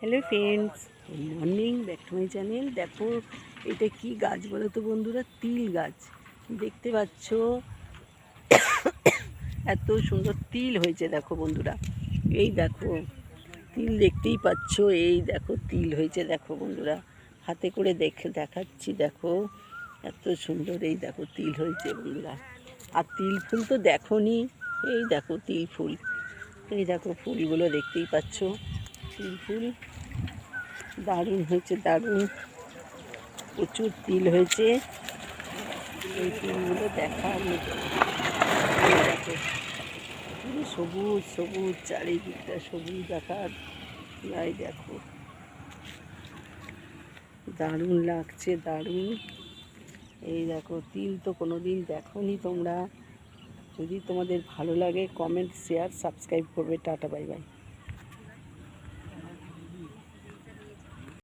Hello friends, good morning, back to my channel. দেখো এটা কি গাছ বলো তো বন্ধুরা? তিল গাছ। দেখতে পাচ্ছ এত সুন্দর তিল হয়েছে দেখো বন্ধুরা। এই দেখো তিল দেখতেই পাচ্ছ, এই দেখো তিল হয়েছে দেখো বন্ধুরা। হাতে করে দেখাচ্ছি, দেখো এত সুন্দর। এই দেখো তিল হয়েছে বন্ধুরা। আর তিল ফুল তো দেখোনি, এই দেখো তিল ফুল, এই দেখো ফুলগুলো দেখতেই পাচ্ছ। তিল ফুল দারুণ হয়েছে, দারুণ, প্রচুর তিল হয়েছে। এই তিলগুলো দেখার মতো। দেখো পুরো সবুজ সবুজ, চারিদিকটা সবুজ আকার। এই দেখো দারুণ লাগছে, দারুণ। এই দেখো তিল তো কোনোদিন দেখোনি তোমরা। যদি তোমাদের ভালো লাগে কমেন্ট, শেয়ার, সাবস্ক্রাইব করবে। Tata, bye bye.